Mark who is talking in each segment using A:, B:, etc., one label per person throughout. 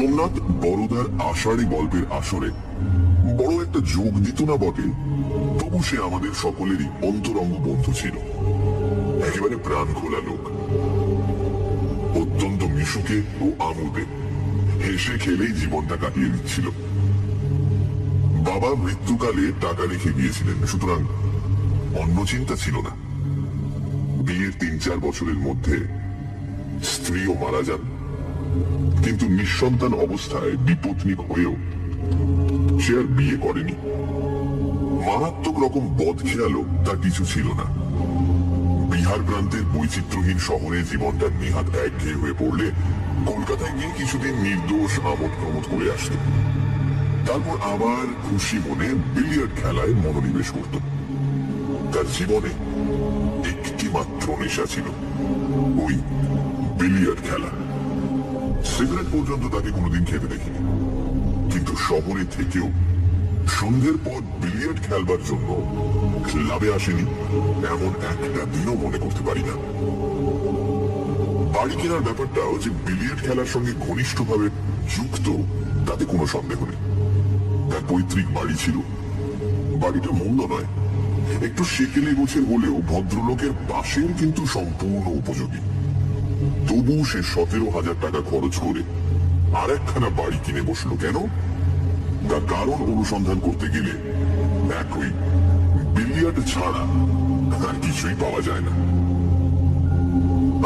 A: সোমনাথ বড়দার আষাঢ়ী গল্পের আসরে বড় একটা যোগ দিত না বটে, তবু সে আমাদের সকলেরই অন্তরঙ্গ বন্ধু ছিল। একেবারে প্রাণ খোলা লোক, অত্যন্ত মিশুকে ও আমোদে হেসে খেলেই জীবনটা কাটিয়ে দিচ্ছিল। বাবা মৃত্যুকালে টাকা রেখে গিয়েছিলেন, সুতরাং অন্য চিন্তা ছিল না। বিয়ের ৩-৪ বছরের মধ্যে স্ত্রীও মারা যান, কিন্তু নিঃসন্তান অবস্থায় বিপত্নিক হয়েও সে আর বিয়ে করেনি। মারাত্মক রকম বদখেয়ালও তার কিছু ছিল না। বিহার প্রান্তের বৈচিত্র্যহীন শহরে জীবনটা নেহাত একঘেয়ে হয়ে পড়লে কলকাতায় গিয়ে কিছুদিন নির্দোষ আমোদ প্রমোদ করে আসত, তারপর আবার খুশি মনে বিলিয়ার্ড খেলায় মনোনিবেশ করত। তার জীবনে একটি মাত্র নেশা ছিল, ওই বিলিয়ার্ড খেলা। সিগারেট পর্যন্ত তাকে কোনোদিন খেতে দেখিনি, কিন্তু শহরে থেকেও সন্ধ্যের পর বিলিয়ার্ড খেলবার জন্য ক্লাবে আসেনি এমন একটা দিনও মনে করতে পারি না। বাড়ি কেনার ব্যাপারটাও যে বিলিয়ার্ড খেলার সঙ্গে ঘনিষ্ঠভাবে যুক্ত, তাতে কোনো সন্দেহ নেই। তার পৈতৃক বাড়ি ছিল, বাড়িটা মন্দ নয়, একটু সেকেলে গোছের হলেও ভদ্রলোকের পাশের কিন্তু সম্পূর্ণ উপযোগী। তবু সে ১৭,০০০ টাকা খরচ করে আর একখানা বাড়ি কিনে বসলো কেন? তার কারণ অনুসন্ধান করতে গেলে একই বিলিয়ার্ড ছাড়া আর কিছুই পাওয়া যায় না।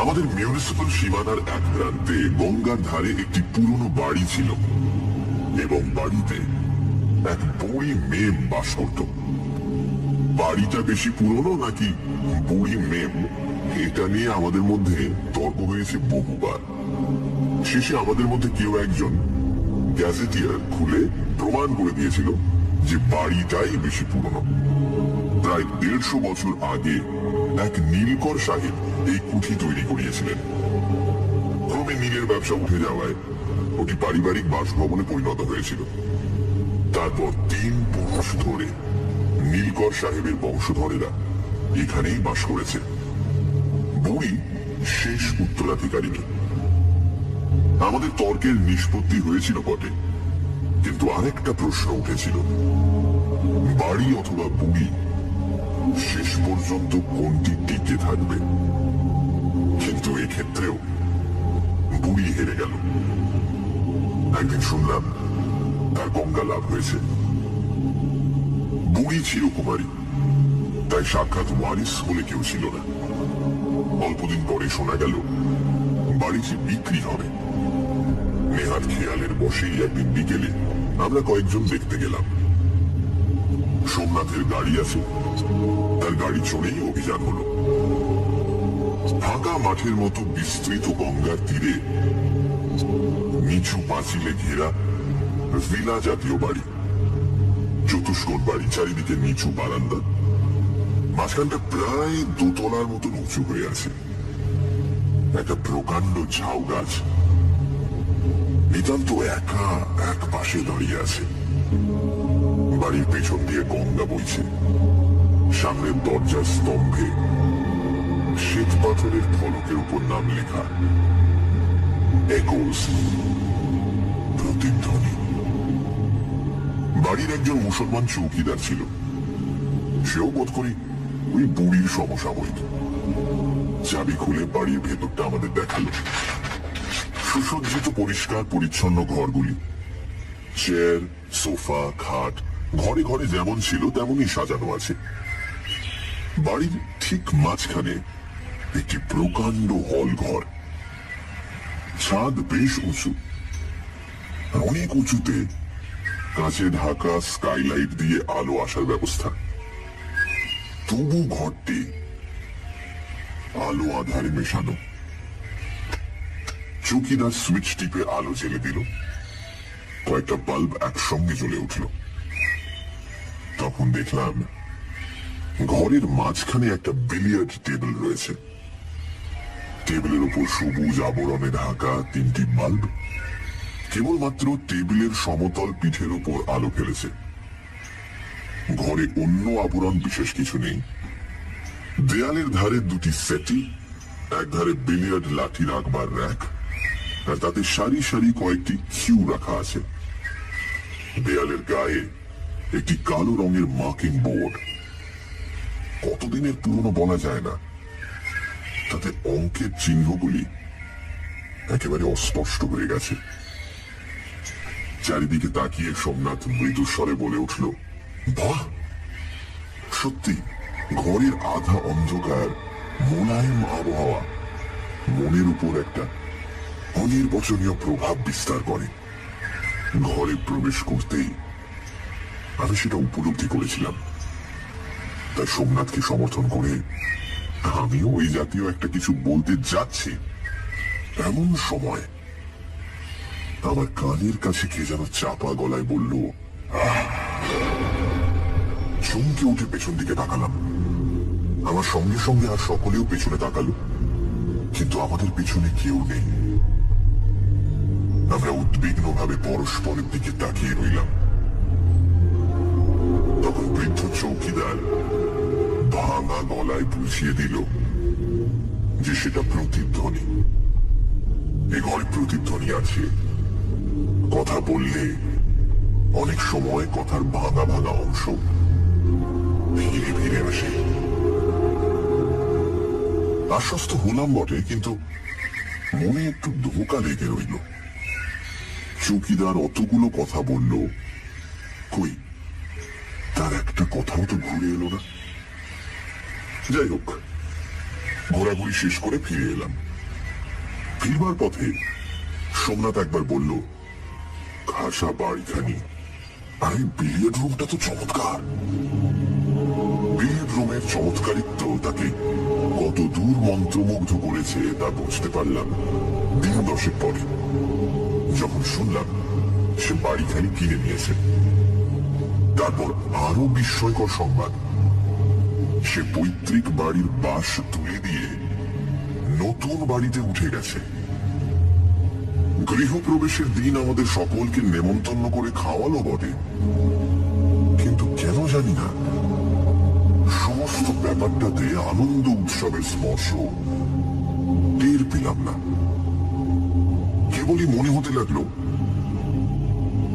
A: আমাদের মিউনিসিপ্যাল সীমানার এক প্রান্তে গঙ্গার ধারে একটি পুরনো বাড়ি ছিল, এবং বাড়িতে এক বুড়ি মেম বাস করত। বাড়িটা বেশি পুরনো নাকি বুড়ি মেম, এটা নিয়ে আমাদের মধ্যে তর্ক হয়েছে বহুবার। শেষে আমাদের মধ্যে কেউ একজন গ্যাজেটিয়ার খুলে প্রমাণ করে দিয়েছিল যে বাড়িটাই বেশি পুরনো। প্রায় ১৫০ বছর আগে এক নীলকর সাহেব এই কুঠি তৈরি করিয়েছিলেন। ক্রমে নীলের ব্যবসা উঠে যাওয়ায় ওটি পারিবারিক বাসভবনে পরিণত হয়েছিল। তারপর ৩ পুরুষ ধরে নীলকর সাহেবের বংশধরেরা এখানেই বাস করেছে। বুড়ি শেষ উত্তরাধিকারিণী। আমাদের তর্কের নিষ্পত্তি হয়েছিল বটে, কিন্তু আরেকটা প্রশ্ন উঠেছিল, বাড়ি অথবা বুড়ি শেষ পর্যন্ত কোনটি টিকে থাকবে? কিন্তু এক্ষেত্রেও বুড়ি হেরে গেল। একদিন শুনলাম তার গঙ্গা লাভ হয়েছে। বুড়ি চিরকুমারী, তাই সাক্ষাৎ ওয়ারিস বলে কেউ ছিল না। অল্পদিন পরে শোনা গেল বাড়িটি বিক্রি হবে। নেহাত খেয়ালের বসেই একদিন বিকেলে আমরা কয়েকজন দেখতে গেলাম। সোমনাথের গাড়ি আছে, তার গাড়ি চড়েই অভিযান হলো। ফাঁকা মাঠের মতো বিস্তৃত গঙ্গার তীরে নিচু পাঁচিলে ঘেরা ভিলা জাতীয় বাড়ি, চতুষ্কোণ বাড়ি, চারিদিকে নিচু বারান্দা, মাঝখানটা প্রায় ২ তলার মতন উঁচু হয়ে আছে। একটা প্রকাণ্ড ঝাউ গাছ নিতান্ত একা এক পাশে দাঁড়িয়ে আছে। বাড়ির পেছন দিয়ে গঙ্গা বইছে। সামনের দরজার স্তম্ভে শ্বেত পাথরের ফলকের উপর নাম লেখা, একোজ, প্রতিধ্বনি। বাড়ির একজন মুসলমান চৌকিদার ছিল, সেও বোধ করি ওই বুড়ির সমসাময়িক। চাবি খুলে বাড়ির ভেতরটা আমাদের দেখালো। সুসজ্জিত পরিষ্কার পরিচ্ছন্ন ঘরগুলি, চেয়ার, সোফা, খাট ঘরে ঘরে যেমন ছিল তেমনই সাজানো আছে। বাড়ির ঠিক মাঝখানে একটি প্রকাণ্ড হল ঘর, ছাদ বেশ উঁচু, অনেক উঁচুতে কাঁচে ঢাকা স্কাইলাইট দিয়ে আলো আসার ব্যবস্থা। তবু ঘরটি আলো আধারে মেশানো। চৌকিদার সুইচ টিপে আলো জ্বেলে দিল। কয়েকটা বাল্ব একসঙ্গে জ্বলে উঠল। তখন দেখলাম ঘরের মাঝখানে একটা বিলিয়ার্ড টেবিল রয়েছে। টেবিলের উপর সবুজ আবরণে ঢাকা 3টি বাল্ব কেবলমাত্র টেবিলের সমতল পিঠের উপর আলো ফেলেছে। ঘরে অন্য আবরণ বিশেষ কিছু নেই। দেয়ালের ধারে 2টি সেটি, এক ধারে বিলিয়ার্ড লাঠি রাখবার র্যাক, আর তাতে সারি সারি কয়েকটি কিউ রাখা আছে। দেয়ালের গায়ে একটি কালো রঙের মার্কিং বোর্ড, কতদিনের পুরনো বলা যায় না। তাতে অঙ্কের চিহ্নগুলি একেবারে অস্পষ্ট হয়ে গেছে। চারিদিকে তাকিয়ে সোমনাথ মৃদুস্বরে বলে উঠল, বাহ, সত্যি ঘরের আধা অন্ধকার মোলায়েম আবহাওয়া মনের উপর একটা অনির্বচনীয় প্রভাব বিস্তার করে। ঘরে প্রবেশ করতেই আমি সেটা উপলব্ধি করেছিলাম। তাই সোমনাথকে সমর্থন করে আমিও ওই জাতীয় একটা কিছু বলতে যাচ্ছি, এমন সময় আমার কানের কাছে কে যেন চাপা গলায় বলল, চমকে উঠে পেছন দিকে তাকালাম। আমার সঙ্গে সঙ্গে আর সকলেও পেছনে তাকালো, কিন্তু আমাদের পেছনে কেউ নেই। আমরা উদ্বিগ্নভাবে পরস্পরের দিকে তাকিয়ে রইলাম। তখন বৃদ্ধ চৌকিদার ভাঙা গলায় বুঝিয়ে দিল যে সেটা প্রতিধ্বনি। এ ঘরে প্রতিধ্বনি আছে। কথা বললে অনেক সময় কথার ভাঙা ভাঙা অংশ ফিরে ফিরে আসে। আশ্বস্ত হলাম বটে, কিন্তু মনে একটু ধোঁকা লেগে রইল। চৌকিদার অতগুলো কথা বলল, কই তার একটা কথাও তো ঘুরে এলো না। যাই হোক, ঘোরাঘুরি শেষ করে ফিরে এলাম। ফিরবার পথে সোমনাথ একবার বলল, খাসা বাড়িখানি, আরে বিলিয়ার্ড রুমটা তো চমৎকার। বিলিয়ার্ড রুমের চমৎকারিত্ব তাকে কত দূর মন্ত্রমুগ্ধ করেছে তা বুঝতে পারলাম দিন 10 পরে, যখন শুনলাম সে বাড়িখানি কিনে নিয়েছে। তারপর আরো বিস্ময়কর সংবাদ, সে পৈতৃক বাড়ির বাস তুলে দিয়ে নতুন বাড়িতে উঠে গেছে। গৃহপ্রবেশের দিন আমাদের সকলকে নেমন্তন্ন করে খাওয়ালো বটে, কিন্তু কেন জানি না সমস্ত ব্যাপারটাতে আনন্দ উৎসবের স্পর্শ টের পেলাম না। কেবলই মনে হতে লাগলো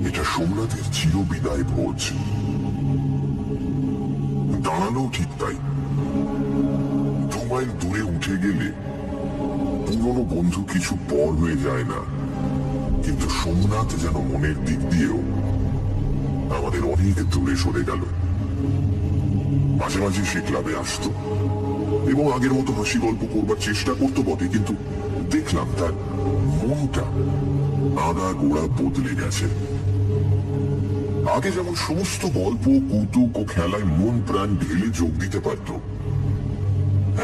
A: এটা সোমনাথের চিরবিদায় ভোজ। দাঁড়ানো ঠিক তাই। 2 মাইল দূরে উঠে গেলে পুরনো বন্ধু কিছু পর হয়ে যায় না, কিন্তু সোমনাথ যেন মনের দিক দিয়েও আমাদের অনেক দূরে সরে গেল। মাঝে মাঝে সে ক্লাবে আসতো এবং আগের মতো হাসি গল্প করবার চেষ্টা করতো বটে, কিন্তু দেখলাম তার মনটা আগা গোড়া বদলে গেছে। আগে যেমন সমস্ত গল্প, কৌতুক ও খেলায় মন প্রাণ ঢেলে যোগ দিতে পারত,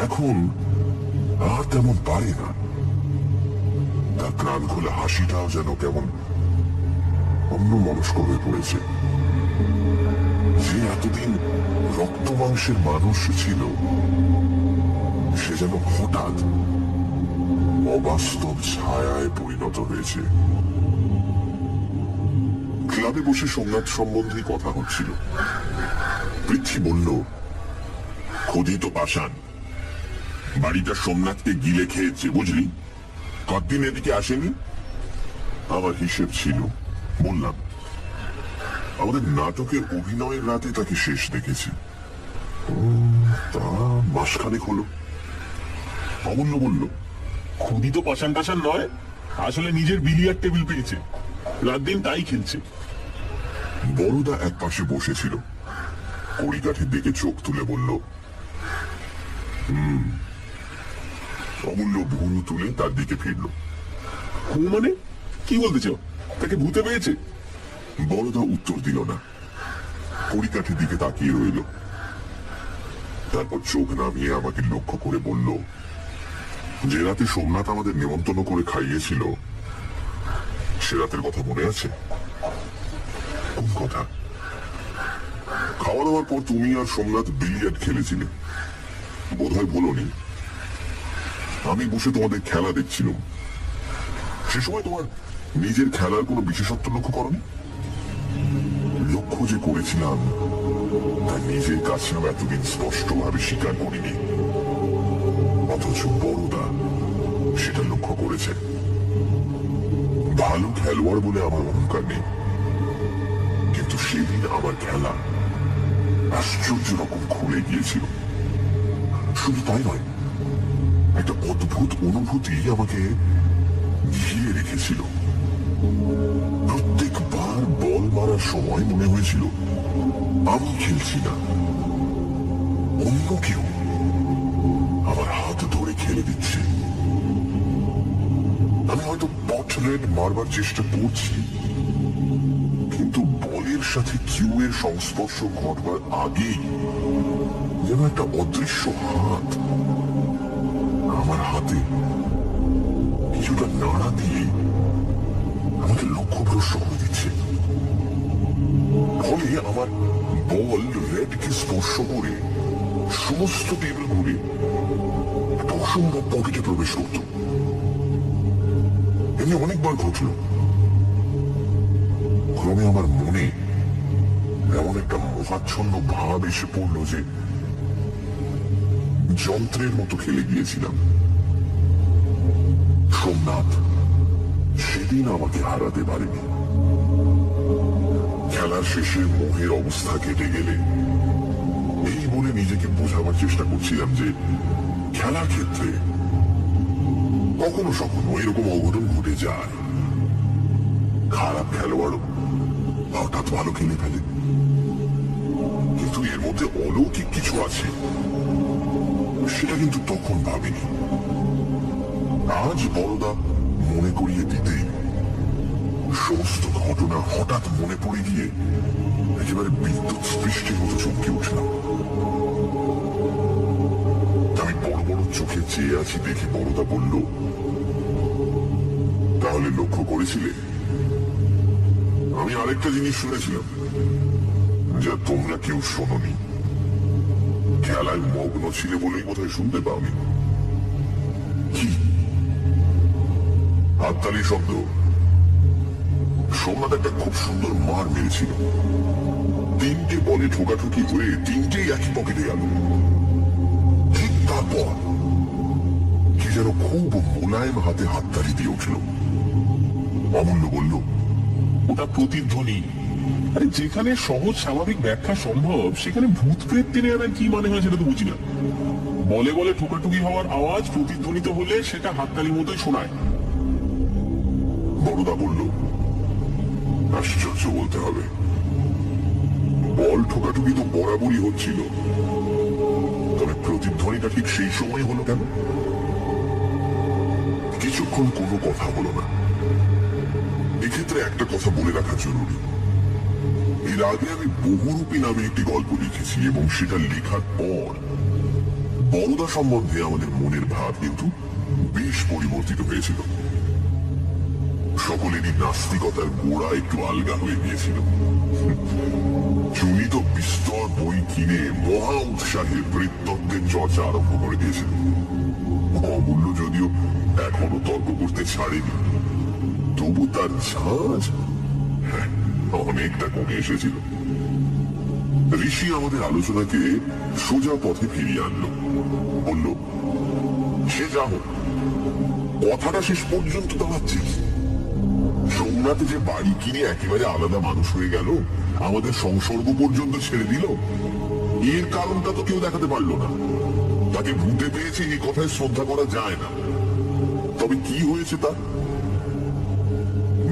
A: এখন আর তেমন পারে না। তার প্রাণ খোলা হাসিটাও যেন কেমন অন্য মনস্ক হয়ে পড়েছে। যে এতদিন রক্ত মাংসের মানুষ ছিল, সে যেন হঠাৎ অবাস্তব ছায়ায় পরিণত হয়েছে। ক্লাবে বসে সোমনাথ সম্বন্ধে কথা হচ্ছিল। পৃথ্বী বলল, খোদিত পাষাণ, বাড়িটা সোমনাথকে গিলে খেয়েছে, বুঝলি? কতদিন এদিকে আসেনি। আমার হিসেব ছিল। বললাম, আমাদের নাটকের অভিনয়ের রাতে তাকে শেষ দেখেছি। তা মাসখানেক হলো। অমূল্য বলল,
B: খোদিত পাষাণ টাষাণ নয়, আসলে নিজের বিলিয়ার্ড টেবিল পেয়েছে, রাত দিন তাই খেলছে।
A: বড়দা এক পাশে বসেছিল, কড়িকাঠির দিকে চোখ তুলে বলল, অমূল্য ভুরু তুলে তার দিকে ফিরল।
B: মানে কি বলতে চাও? তাকে ভূতে পেয়েছে?
A: বড়দা উত্তর দিল না, কড়িকাঠির দিকে তাকিয়ে রইল। তারপর চোখ নামিয়ে আমাকে লক্ষ্য করে বলল, যে রাতে সোমনাথ আমাদের নেমন্তন্ন করে খাইয়েছিল, সে রাতের কথা মনে আছে? কোন কথা? খাওয়া দাওয়ার পর তুমি আর সোমনাথ বিলিয়ার্ড খেলেছিলে, বোধহয় বলোনি। আমি বসে তোমাদের খেলা দেখছিলাম। সে সময় তোমার নিজের খেলার কোনো বিশেষত্ব লক্ষ্য করনি? লক্ষ্য যে করেছিলাম তা নিজের কাছেও এতদিন স্পষ্টভাবে স্বীকার করিনি, অথচ বড়দা সেটা লক্ষ্য করেছে। ভালো খেলোয়াড় বলে আমার অহংকার নেই, কিন্তু সেদিন আমার খেলা আশ্চর্য রকম খুলে গিয়েছিল। শুধু তাই নয়, একটা অদ্ভুত অনুভূতি আমাকে ঘিরে রেখেছিল। প্রত্যেকবার বল মারার সময় মনে হয়েছিল আমি খেলছি না, অন্য কেউ আমার হাত ধরে খেলে দিচ্ছে। আমি হয়তো পট রেড মারবার চেষ্টা করছি, কিন্তু বলের সাথে কিউ এর সংস্পর্শ ঘটবার আগেই যেন একটা অদৃশ্য হাত আমার হাতে কিছুটা নাড়া দিয়ে আমাকে লক্ষ্যভ্রষ্ট করে দিচ্ছে। ফলে আমার বল রেডকে স্পর্শ করে সমস্ত টেবিল ঘুরে একটা অসম্ভব পকেটে প্রবেশ করত। এমনি অনেকবার ঘটল। ক্রমে আমার মনে এমন একটা মোহাচ্ছন্ন ভাব এসে পড়ল যে যন্ত্রের মতো খেলে গিয়েছিলাম। সোমনাথ সেদিন আমাকে হারাতে পারেনি। খেলার শেষে মোহের অবস্থা কেটে গেলে এই বলে নিজেকে বোঝাবার চেষ্টা করছিলাম যে খেলার ক্ষেত্রে কখনো কখনো এরকম অঘটন ঘটে যায়। খারাপ খেলোয়াড়ও হঠাৎ ভালো খেলে ফেলে, কিন্তু এর মধ্যে অলৌকিক কিছু আছে সেটা কিন্তু তখন ভাবিনি। আজ বড়দা মনে করিয়ে দিতেই সমস্ত ঘটনা হঠাৎ মনে পড়ে গিয়ে একেবারে বিদ্যুৎ স্পৃষ্টির মতো চমকে উঠলাম। আমি বড় বড় চোখে চেয়ে আছি দেখে বড়দা বলল, তাহলে লক্ষ্য করেছিলে? আমি আরেকটা জিনিস শুনেছিলাম যা তোমরা কেউ শোনোনি। খেলায় মগ্ন ছিলে বলেই বোধহয় শুনতে পাওনি। কি? হাততালি শব্দ। সোমনাথ একটা খুব সুন্দর মার মেরেছিল। 3টে বলে ঠোকাঠুকি হয়ে 3টেই একই পকেটে গেল। ঠিক তারপর কি যেন খুব মোলায়েম হাতে হাততালি দিয়ে উঠল। অমূল্য বলল,
B: ওটা প্রতিধ্বনি। আরে যেখানে সহজ স্বাভাবিক ব্যাখ্যা সম্ভব সেখানে ভূত প্রেত টেনে আনার কি মানে হয় সেটা তো বুঝি না। বলে বলে ঠোকাঠুকি হওয়ার আওয়াজ প্রতিধ্বনিত হলে সেটা হাততালির মতোই শোনায়।
A: বড়দা বলল, আশ্চর্য বলতে হবে, বল ঠোকাঠুকি তো বরাবরই হচ্ছিল, তবে প্রতিধ্বনিটা ঠিক সেই সময় হলো কেন? কিছুক্ষণ কোনো কথা হলো না। এক্ষেত্রে একটা কথা বলে রাখা জরুরি। এর আগে আমি বহুরূপী নামে একটি গল্প লিখেছি এবং সেটা লেখার পর বড়দা সম্বন্ধে আমাদের মনের ভাব কিন্তু বেশ পরিবর্তিত হয়েছিল। সকলেরই নাস্তিকতার গোড়া একটু আলগা হয়ে গিয়েছিল। চুনি তো বিস্তর বই কিনে মহা উৎসাহে বৃত্তত্বের চর্চা আরম্ভ করে দিয়েছিল। অমূল্য যদিও এখনো তর্ক করতে ছাড়েনি, তবু তার ঝাঁজ অনেকটা কমে এসেছিল। ঋষি আমাদের আলোচনাকে সোজা পথে ফিরিয়ে আনলো। বলল, সে যা হোক, কথাটা শেষ পর্যন্ত দাঁড়াচ্ছে। সোমনাথ যে বাড়ি কিনে একেবারে আলাদা মানুষ হয়ে গেল, আমাদের সংসর্গ পর্যন্ত ছেড়ে দিল, এর কারণটা তো কেউ দেখাতে পারলো না। তাকে ভূতে পেয়েছে এই কথায় শ্রদ্ধা করা যায় না। তবে কি হয়েছে তা?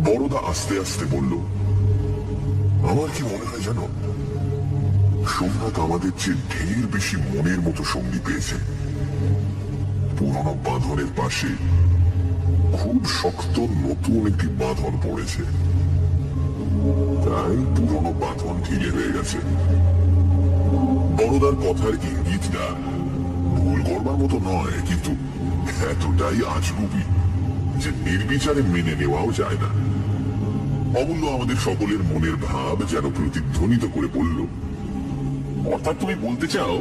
A: বড়দা আস্তে আস্তে বলল, আমার কি মনে হয় জানো, সোমনাথ আমাদের চেয়ে ঢের বেশি মনের মতো সঙ্গী পেয়েছে। পুরনো বাঁধনের পাশে খুব শক্ত নতুন একটি বাঁধন পড়েছে, তাই পুরনো বাঁধন ঢিলে হয়ে গেছে। বড়দার কথার ইঙ্গিতটা ভুল করবার মতো নয়, কিন্তু এতটাই আজগুবি যে নির্বিচারে মেনে নেওয়াও যায় না। অমূল্য আমাদের সকলের মনের ভাব যেন প্রতিধ্বনিত করে বলল,
B: অর্থাৎ তুমি বলতে চাও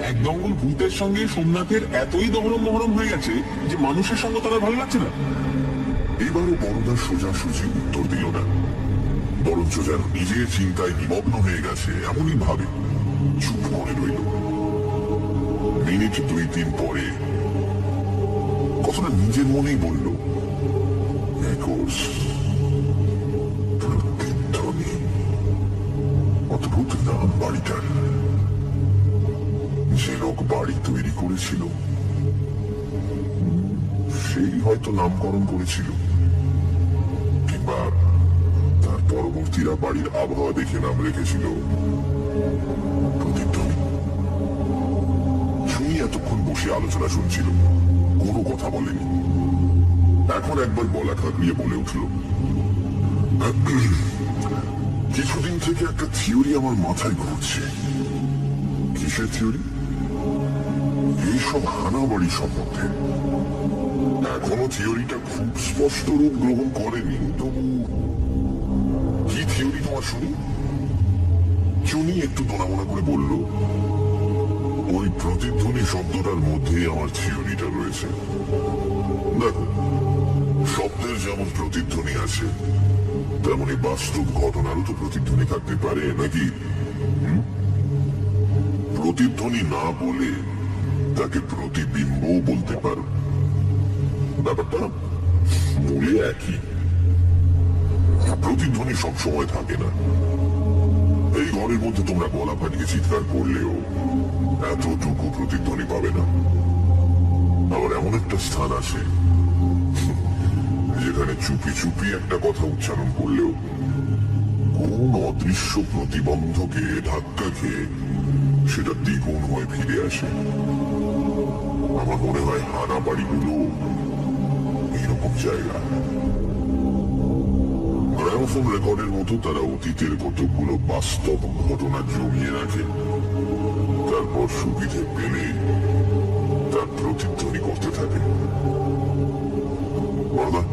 B: এক দঙ্গল ভূতের সঙ্গে সোমনাথের এতই দহরম মহরম হয়ে গেছে যে মানুষের সঙ্গে তারা ভালো লাগছে না?
A: এবারও বড়দা সোজাসুজি উত্তর দিল না, বরঞ্চ যেন নিজের চিন্তায় নিমগ্ন হয়ে গেছে এমনই ভাবে চুপ করে রইল। মিনিট 2-3 পরে কথাটা নিজের মনেই বলল, বাড়ি তৈরি করেছিল, সেই হয়তো নামকরণ করেছিল, কিংবা তার পরবর্তীরা বাড়ির আবহাওয়া দেখে নাম রেখেছিল প্রতিধ্বনি। চুনি এতক্ষণ বসে আলোচনা শুনছিল, কোনো কথা বলেনি। এখন একবার গলা খাগড়িয়ে বলে উঠল, কিছুদিন থেকে একটা থিওরি আমার মাথায় ঘুরছে। কিসের থিওরি? এইসব হানাবাড়ি সম্বন্ধে। এখনো থিওরিটা খুব স্পষ্ট রূপ গ্রহণ করেনি, তবু কি থিওরি তোমার শুনি? চুনি একটু দোনামোনা করে বলল, ওই প্রতিধ্বনি শব্দটার মধ্যেই আমার থিওরিটা রয়েছে। দেখো, শব্দের যেমন প্রতিধ্বনি আছে, তেমনি বাস্তব ঘটনারও তো প্রতিধ্বনি থাকতে পারে, নাকি? প্রতিধ্বনি না বলে তাকে প্রতিবিম্ব বলতে পারো। ব্যাপারটা মূলে একই। প্রতিধ্বনি সবসময় থাকে না। এই ঘরের মধ্যে তোমরা গলা ফাটিয়ে চিৎকার করলেও এতটুকু প্রতিধ্বনি পাবে না। আবার এমন একটা স্থান আছে যেখানে চুপি চুপি একটা কথা উচ্চারণ করলেও কোন অদৃশ্য প্রতিবন্ধকে ধাক্কা খেয়ে সেটা দ্বিগুণ হয়ে ফিরে আসে। আমার মনে হয় হানা বাড়িগুলো এইরকম জায়গা। গ্রামোফোন রেকর্ডের মতো তারা অতীতের কতগুলো বাস্তব ঘটনা জমিয়ে রাখে, তারপর সুবিধে পেলে তার প্রতিধ্বনি করতে থাকে। বড়দা,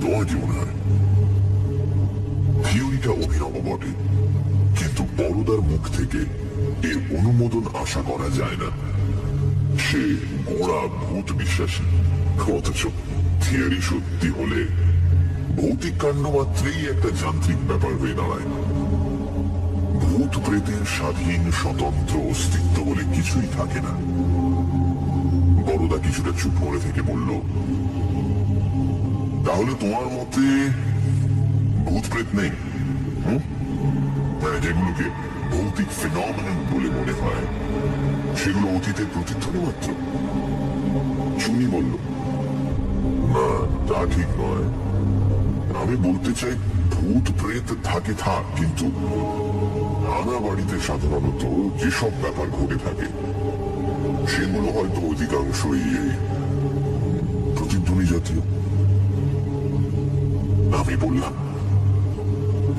A: তোমার কি মনে হয়? থিওরিটা অভিনব বটে, কিন্তু বড়দার মুখ থেকে এর অনুমোদন আশা করা যায় না। সে গোড়া ভূত বিশ্বাসী, অথচ থিওরি সত্যি হলে ভৌতিক কাণ্ড মাত্রেই একটা যান্ত্রিক ব্যাপার হয়ে দাঁড়ায়। ভূত প্রেতের স্বাধীন স্বতন্ত্র অস্তিত্ব বলে কিছুই থাকে না। বড়দা কিছুটা চুপ করে থেকে বলল, তাহলে তোমার মতে ভূত প্রেত নেই? যেগুলোকে ভৌতিক ফেনমেনন বলে মনে হয়, সেগুলো অতীতের প্রতিধ্বনি মাত্র? চুনি বলল, না, তা ঠিক নয়। আমি বলতে চাই, ভূত প্রেত থাকে থাক, কিন্তু হানা বাড়িতে সাধারণত যেসব ব্যাপার ঘটে থাকে সেগুলো হয়তো অধিকাংশই প্রতিধ্বনি জাতীয়। আমি বললাম,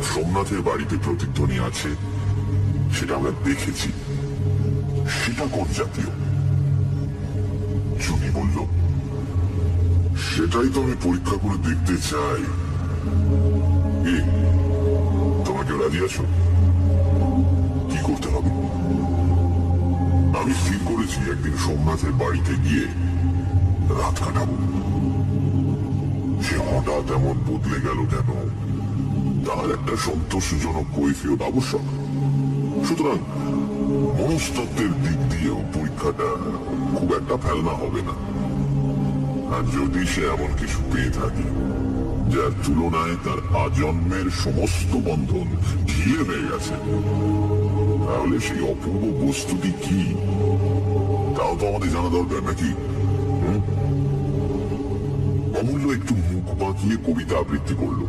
A: সোমনাথের বাড়িতে প্রতিধ্বনি আছে, সেটা আমরা দেখেছি। সেটা কোন জাতীয়? চুনি বলল, সেটাই তো আমি পরীক্ষা করে দেখতে চাই। তোমাকে রাজি আছো? কি করতে হবে? আমি স্থির করেছি একদিন সোমনাথের বাড়িতে গিয়ে রাত কাটাবো। সে হঠাৎ এমন বদলে গেল কেন, তার একটা সন্তোষজনক কৈফিয়ত আবশ্যক। সুতরাং মনস্তত্ত্বের দিক দিয়েও পরীক্ষাটা খুব একটা ফেলনা হবে না। আর যদি সে এমন কিছু পেয়ে থাকে যার তুলনায় তার আজন্মের সমস্ত বন্ধন ঢিলে হয়ে গেছে, তাহলে সেই অপূর্ব বস্তুটি কি তাও তো আমাদের জানা দরকার, নাকি? অমূল্য একটু মুখ বাঁকিয়ে কবিতা আবৃত্তি করলো।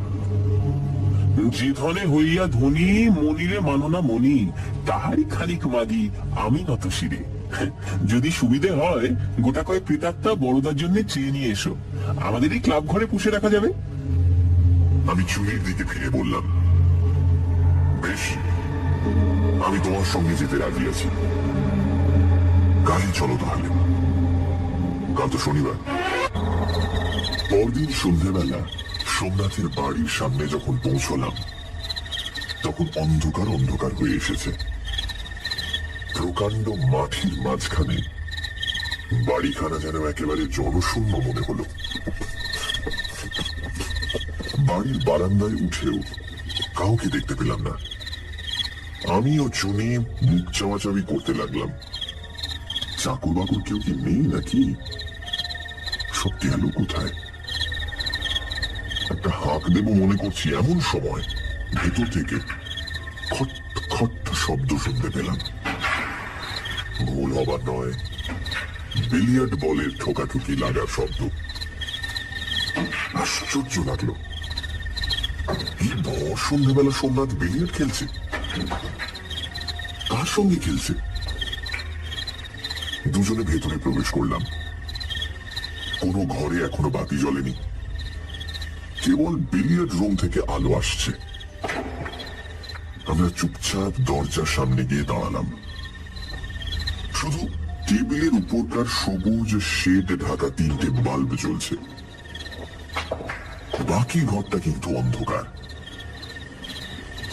B: যে ধনে হইয়া ধনী, মনিরে মাননা মনি, তাহারই খানিক মাগি আমি নত শিরে। যদি সুবিধে হয়, গোটা কয়েক প্রেতাত্মা বড়দার জন্য চেয়ে নিয়ে এসো, আমাদের এই ক্লাব ঘরে পুষে রাখা যাবে।
A: আমি চুনির দিকে ফিরে বললাম, বেশ, আমি তোমার সঙ্গে যেতে রাজি আছি। কালই চলো তাহলে। কাল তো শনিবার। পরদিন সন্ধ্যেবেলা সোমনাথের বাড়ির সামনে যখন পৌঁছলাম, তখন অন্ধকার অন্ধকার হয়ে এসেছে। প্রকাণ্ড মাটির মাঝখানে বাড়িখানা যেন একেবারে জনশূন্য মনে হলো। বাড়ির বারান্দায় উঠেও কাউকে দেখতে পেলাম না। আমি ও চুনি মুখ চাওয়াচাবি করতে লাগলাম। চাকর বাকর কেউ কি নেই নাকি? সব গেল কোথায়? একটা হাঁক দেব মনে করছি, এমন সময় ভেতর থেকে খট খট শব্দ শুনতে পেলাম। ভুল হবার নয়, বিলিয়ার্ড বলের ঠোকাঠুকি লাগার শব্দ। আশ্চর্য লাগলো, এই ভর সন্ধ্যেবেলা সোমনাথ বিলিয়ার্ড খেলছে। কার সঙ্গে খেলছে? দুজনে ভেতরে প্রবেশ করলাম। কোনো ঘরে এখনো বাতি জ্বলেনি, কেবল বিলিয়ার্ড রুম থেকে আলো আসছে। আমরা চুপচাপ দরজার সামনে গিয়ে দাঁড়ালাম। শুধু টেবিলের উপরকার সবুজ শেড ঢাকা 3টে বাল্ব জ্বলছে, বাকি ঘরটা কিন্তু অন্ধকার।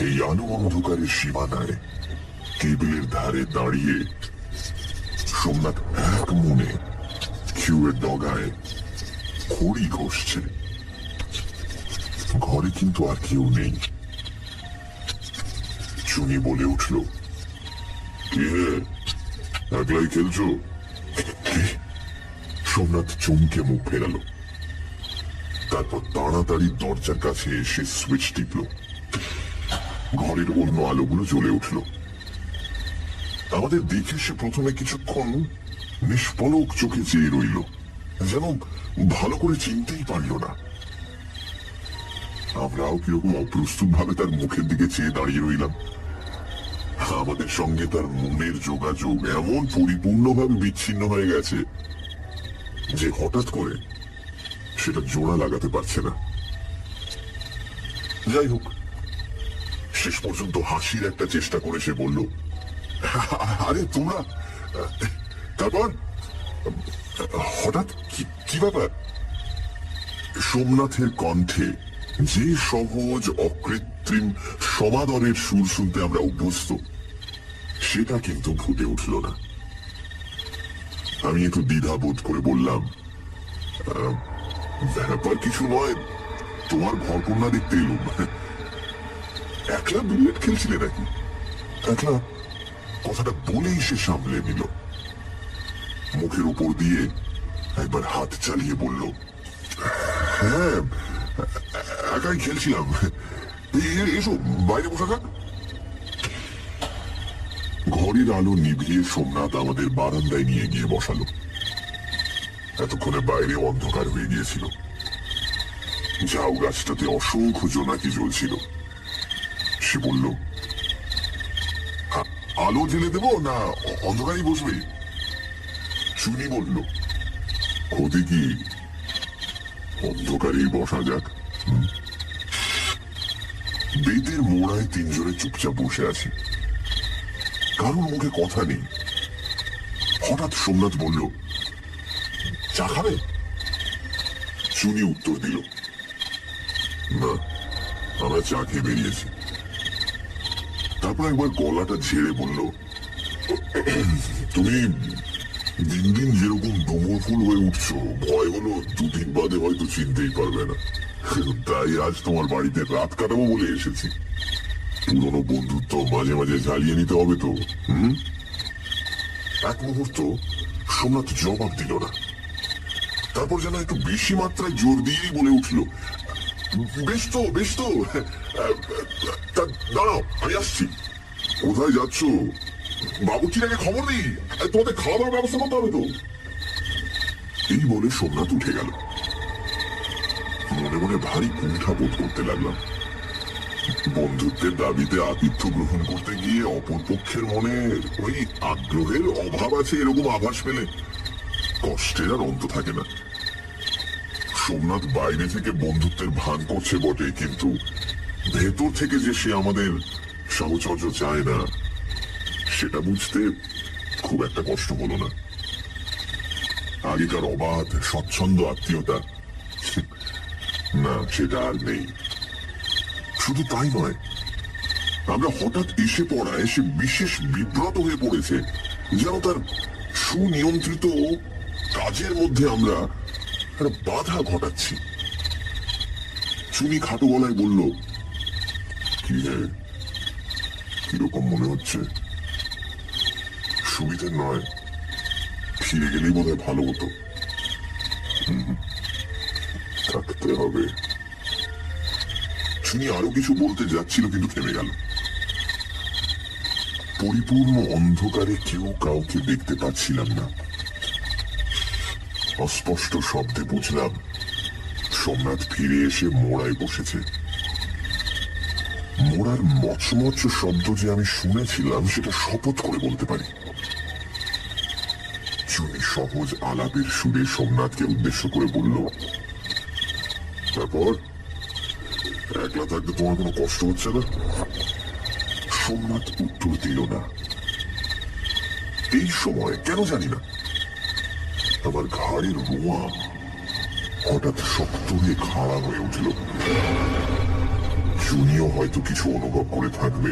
A: এই আলো অন্ধকারের সীমানায় টেবিলের ধারে দাঁড়িয়ে সোমনাথ এক মনে কিউয়ের ডগায় খড়ি ঘষছে। ঘরে কিন্তু আর কেউ নেই। চুনি বলে উঠল, কে একলাই খেলছো? কি? সোমনাথ চমকে মুখ ফেরালো, তারপর তাড়াতাড়ি দরজার কাছে এসে সুইচ টিপল। ঘরের অন্য আলোগুলো জ্বলে উঠল। আমাদের দেখে সে প্রথমে কিছুক্ষণ নিষ্পলক চোখে চেয়ে রইল, যেন ভালো করে চিনতেই পারল না। আমরাও কিরকম অপ্রস্তুত ভাবে তার মুখের দিকে চেয়ে দাঁড়িয়ে রইলাম। আমাদের সঙ্গে তার মনের যোগাযোগ এমন পরিপূর্ণভাবে বিচ্ছিন্ন হয়ে গেছে যে হঠাৎ করে সেটা জোড়া লাগাতে পারছে না। যাই হোক, শেষ পর্যন্ত হাসির একটা চেষ্টা করে সে বলল, আরে তোমরা, তারপর হঠাৎ কি ব্যাপার? সোমনাথের কণ্ঠে যে সহজ অকৃত্রিম সমাদরের সুর শুনতে আমরা অভ্যস্ত, সেটা কিন্তু ফুটে উঠল না। আমি একটু দ্বিধা বোধ করে বললাম, ব্যাপার কিছু নয়, তোমার ঘরকন্যা দেখতে এলুম। একলা বিলিয়ার্ড খেলছিলে নাকি? একলা কথাটা বলেই সে সামলে নিল। মুখের উপর দিয়ে একবার হাত চালিয়ে বলল, হ্যাঁ একাই খেলছিলাম। এসো বাইরে বসা থাক। ঘরের আলো নিভিয়ে সোমনাথ আমাদের বারান্দায় নিয়ে গিয়ে বসালো। এতক্ষণে বাইরে অন্ধকার হয়ে গিয়েছিল। ঝাউ গাছটাতে অসংখ্য জোনাকি জ্বলছিল। সে বলল, আলো জ্বেলে দেবো না অন্ধকারই বসবে? চুনি বলল, ক্ষতি কি, অন্ধকারেই বসা যাক। বেতের মোড়ায় তিনজনে চুপচাপ বসে আছি, কারোর মুখে কথা নেই। হঠাৎ সোমনাথ বলল, চা খাবে? চুনি উত্তর দিল, না, আমরা চা খেয়ে বেরিয়েছি। তারপর একবার গলাটা ঝেড়ে বলল, তুমি দিন দিন যেরকম ডুমুর ফুল হয়ে উঠছো, ভয় হলো 2 দিন বাদে হয়তো চিনতেই পারবে না। তাই আজ তোমার বাড়িতে রাত কাটাবো বলে এসেছি। পুরনো বন্ধুত্ব মাঝে মাঝে জ্বালিয়ে নিতে হবে তো। এক মুহূর্ত সোমনাথ জবাব দিল না। তারপর যেন একটু বেশি মাত্রায় জোর দিয়েই বলে উঠল, বেশ তো বেশ তো, দাঁড়াও আমি আসছি। কোথায় যাচ্ছ? বাবুর্চির আগে খবর নেই, তোমাদের খাওয়া দাওয়ার ব্যবস্থা করতে হবে তো। এই বলে সোমনাথ উঠে গেল। মনে মনে ভারী কুণ্ঠা বোধ করতে লাগলাম। বন্ধুত্বের দাবিতে আতিথ্য গ্রহণ করতে গিয়ে অপর পক্ষের মনে ওই আগ্রহের অভাব আছে এরকম আভাস পেলে কষ্টের আর অন্ত থাকে না। সোমনাথ বাইরে থেকে বন্ধুত্বের ভান করছে বটে, কিন্তু ভেতর থেকে যে সে আমাদের সাহচর্য চায় না, সেটা বুঝতে খুব একটা কষ্ট হলো না। আগেকার অবাধ স্বচ্ছন্দ আত্মীয়তা না, সেটা আর নেই। শুধু তাই নয়, আমরা হঠাৎ এসে পড়ায় সে বিশেষ বিব্রত হয়ে পড়েছে, যেন তার সুনিয়ন্ত্রিত কাজের মধ্যে আমরা একটা বাধা ঘটাচ্ছি। চুনি খাটো গলায় বলল, কি হে, কিরকম মনে হচ্ছে? সুবিধে নয়, ফিরে গেলেই বোধ হয় ভালো হতো। থাকতে হবে। চুনি আরো কিছু বলতে যাচ্ছিল, কিন্তু থেমে গেল। পরিপূর্ণ অন্ধকারে কেউ কাউকে দেখতে পাচ্ছিলাম না। অস্পষ্ট শব্দে বুঝলাম সোমনাথ ফিরে এসে মোড়ায় বসেছে। মোড়ার মচমচ শব্দ যে আমি শুনেছিলাম সেটা শপথ করে বলতে পারি। চুনি সহজ আলাপের সুরে সোমনাথকে উদ্দেশ্য করে বলল, তারপর একলা থাকতে তোমার কোনো কষ্ট হচ্ছে না? সোমনাথ উত্তর দিল না। এই সময় কেন জানি না আমার ঘাড়ের রোঁয়া হঠাৎ শক্ত হয়ে খাড়া হয়ে উঠল। চুনিও হয়তো কিছু অনুভব করে থাকবে।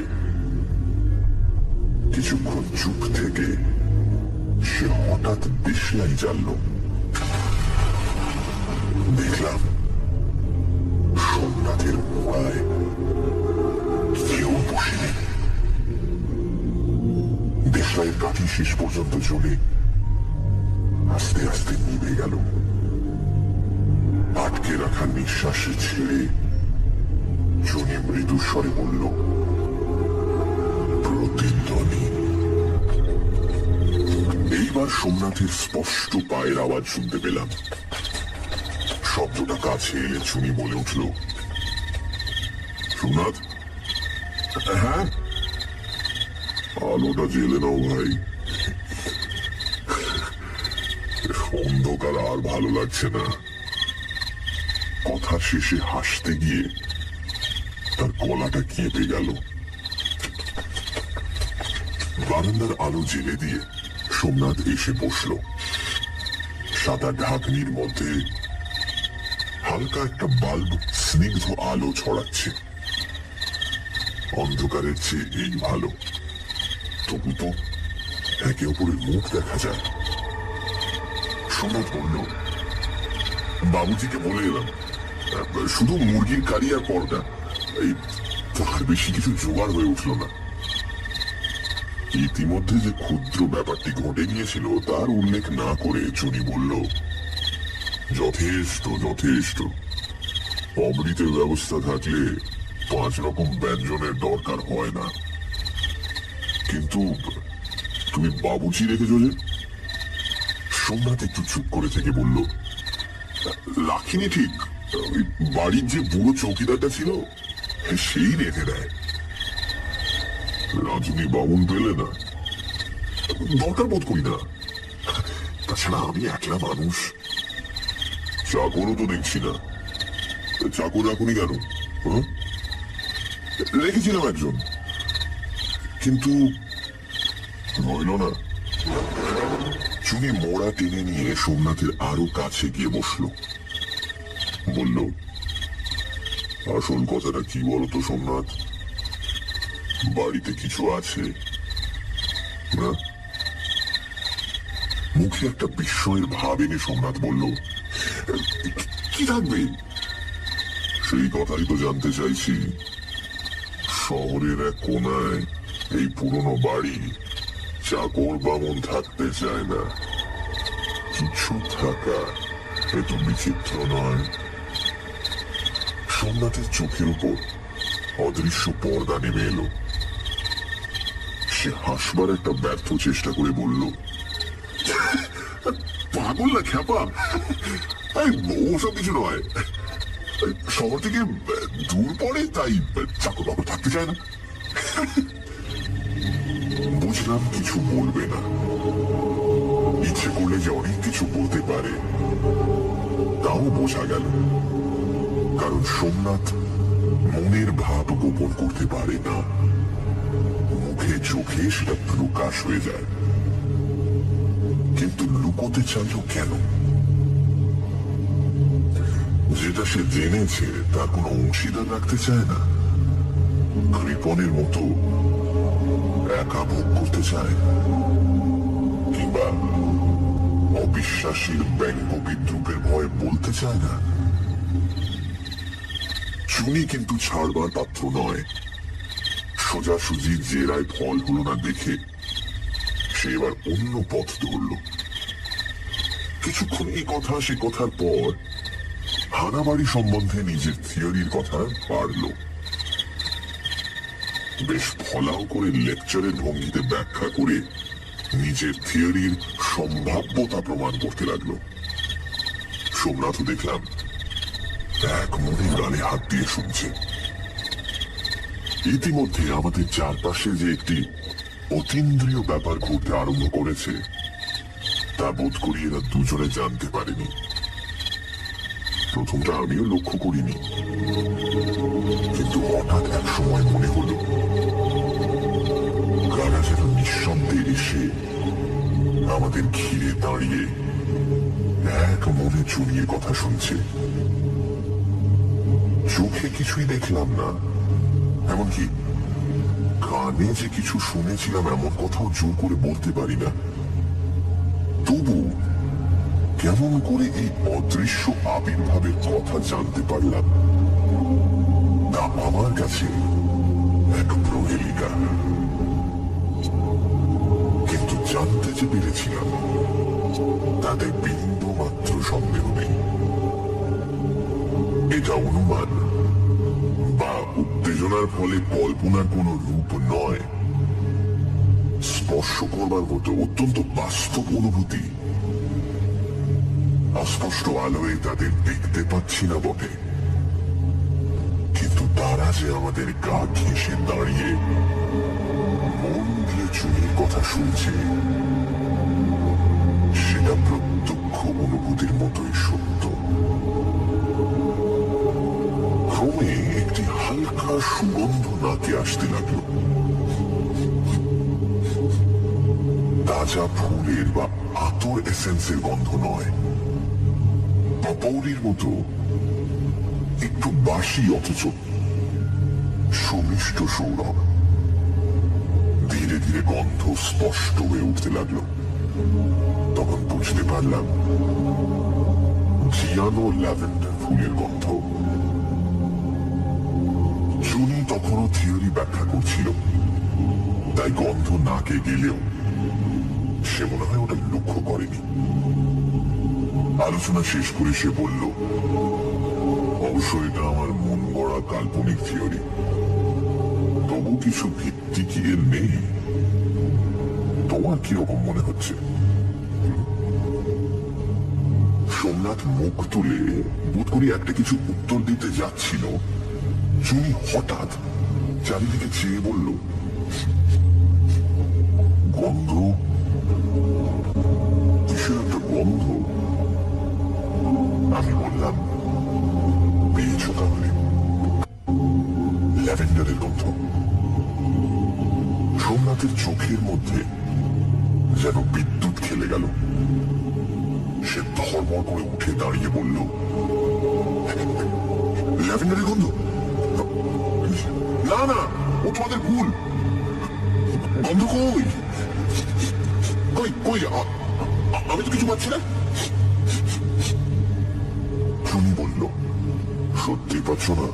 A: কিছুক্ষণ চুপ থেকে সে হঠাৎ দেশলাই জ্বালল। দেখলাম সোমনাথের মোড়ায় কেউ বসে নেই। দেশলাইয়ের কাঠি শেষ পর্যন্ত জ্বলে আস্তে আস্তে নিভে গেল। আটকে রাখা নিঃশ্বাস ছেড়ে চুনি মৃদু স্বরে বলল, প্রতিধ্বনি। এইবার সোমনাথের স্পষ্ট পায়ের আওয়াজ শুনতে পেলাম। শব্দটা কাছে এলে চুনি বলে উঠল, সোমনাথ। হ্যাঁ, আলোটা জেলে নাও ভাই, অন্ধকার আর ভালো লাগছে না। কথা শেষে হাসতে গিয়ে তার গলাটা কেঁপে গেল। বারান্দার আলো জেলে দিয়ে সোমনাথ এসে বসল। সাদা ঢাকনির মধ্যে হালকা একটা বাল্ব স্নিগ্ধ আলো ছড়াচ্ছে। অন্ধকারের চেয়ে এই ভালো, তবু তো একে অপরের মুখ দেখা যায়। সোমনাথ বলল, বাবুজিকে বলে এলাম, শুধু মুরগির কারি আর পরোটা, এই তার বেশি কিছু জোগাড় হয়ে উঠল না। ইতিমধ্যে যে ক্ষুদ্র ব্যাপারটি ঘটে গিয়েছিল তার উল্লেখ না করে চুনি বলল, যথেষ্ট যথেষ্ট, অমৃতের ব্যবস্থা থাকলে 5 রকম ব্যঞ্জনের দরকার হয় না। কিন্তু তুমি বাবুজি রেখেছ যে? সোমনাথ একটু চুপ করে থেকে বলল, লাখিনি ঠিক, ওই বাড়ির যে বুড়ো চৌকিদারটা ছিল সেই রেখে দেয়। রাজনী বামুন পেলে না, দরকার বোধ করি না। তাছাড়া আমি একলা মানুষ, চাকরও তো দেখছি না। চাকর রাখুনি কেন? রেখেছিলাম একজন, কিন্তু রইল না। চুনি মোড়া টেনে নিয়ে সোমনাথের আরো কাছে গিয়ে বসল। বলল, আসল কথাটা কি বলতো সোমনাথ? বাড়িতে কিছু আছে না? মুখে একটা বিস্ময়ের ভাব এনে সোমনাথ বলল, কি থাকবে? সেই কথাই তো জানতে চাইছি। শহরের এক কোনায় এই পুরনো বাড়ি, চাকর বামন থাকতে চায় না। কিছু থাকা এত বিচিত্র নয়। সোমনাথের চোখের উপর অদৃশ্য পর্দা নেমে এলো। সে হাসবার একটা ব্যর্থ চেষ্টা করে বলল, পাগল না খ্যাপা, ওসব কিছু নয়। শহর থেকে দূর পড়ে, তাই চাকর বাকর থাকতে চায় না। বুঝলাম কিছু বলবে না। ইচ্ছে করলে যে অনেক কিছু বলতে পারে তাও বোঝা গেল, কারণ সোমনাথ মনের ভাব গোপন করতে পারে না। মুখে চোখে সেটা প্রকাশ হয়ে যায়। কিন্তু লুকোতে চাইল কেন? যেটা সে জেনেছে তার কোনো অংশীদার রাখতে চায় না। কৃপণের মতো একা ভোগ করতে চায়, কিংবা অবিশ্বাসীর ব্যঙ্গ বিদ্রুপের ভয়ে বলতে চায় না। চুনি কিন্তু ছাড়বার পাত্র নয়। সোজাসুজি জেরায় ফল হলো না দেখে সে এবার অন্য পথ ধরল। কিছুক্ষণ এই কথা সে কথার পর হানাবাড়ি সম্বন্ধে নিজের থিওরির কথা পারল। বেশ ফলাও করে লেকচারের ভঙ্গিতে ব্যাখ্যা করে নিজের থিওরির সম্ভাব্যতা প্রমাণ করতে লাগলো। সোমনাথও দেখলাম এক মনে গালে হাত দিয়ে শুনছে। ইতিমধ্যে আমাদের চারপাশে যে একটি অতীন্দ্রিয় ব্যাপার ঘটতে আরম্ভ করেছে তা বোধ করি এরা দুজনে জানতে পারেনি। প্রথমটা আমিও লক্ষ্য করিনি, কিন্তু হঠাৎ এক সময় মনে হলো কারা যেন নিঃশব্দে এসে আমাদের ঘিরে দাঁড়িয়ে এক মনে জড়িয়ে কথা শুনছে। চোখে কিছুই দেখলাম না, এমনকি কানে যে কিছু শুনেছিলাম এমন কথাও জোর করে বলতে পারি না। তবু কেমন করে এই অদৃশ্য আবির্ভাবের কথা জানতে পারলাম তা আমার কাছে এক প্রহেলিকা। কিন্তু জানতে যে পেরেছিলাম তাতে বিন্দু মাত্র সন্দেহ নেই। এটা অনুমান বা উত্তেজনার ফলে কল্পনার কোনো রূপ নয়, স্পর্শ করবার মতো অত্যন্ত বাস্তব অনুভূতি। অস্পষ্ট আলোয় তাদের দেখতে পাচ্ছি না বটে, কিন্তু তারা যে আমাদের গা ঘেঁষে দাঁড়িয়ে মন দিয়ে চুরির কথা শুনছে সেটা প্রত্যক্ষ অনুভূতির মতোই সত্য। ক্রমে একটি হালকা সুগন্ধ নাকে আসতে লাগলো। তাজা ফুলের বা আতর এসেন্সের গন্ধ নয়, পপৌরির মতো একটু বাসি অথচ সুমিষ্ট সৌরভ। ধীরে ধীরে গন্ধ স্পষ্ট হয়ে উঠতে লাগলো। তখন বুঝতে পারলাম জিয়ানো ল্যাভেন্ডার ফুলের গন্ধ। জুনি তখনও থিওরি ব্যাখ্যা করছিল, তাই গন্ধ নাকে গেলেও সে মনে হয় ওটা লক্ষ্য করেনি। আলোচনা শেষ করে সে বলল, অবশ্য এটা আমার মন গড়া কাল্পনিক থিওরি, তবু কিছু ভিত্তি কি এর নেই? তোমার কিরকম মনে হচ্ছে? সোমনাথ মুখ তুলে বোধ করি একটা কিছু উত্তর দিতে যাচ্ছিল, জুনি হঠাৎ চারিদিকে চেয়ে বলল, গন্ধ, কিসের একটা গন্ধ। আমি বললাম, পেয়েছ তাহলে? ল্যাভেন্ডারের গন্ধ। সোমনাথের চোখের মধ্যে যেন বিদ্যুৎ খেলে গেল। সে ধর্মর করে উঠে দাঁড়িয়ে বলল, ল্যাভেন্ডারের গন্ধ? না না, ও তোমাদের ভুল। গন্ধ কই কই কই? আমি তো কিছু পাচ্ছি না। টুনি বলল, সত্যি পাচ্ছ না?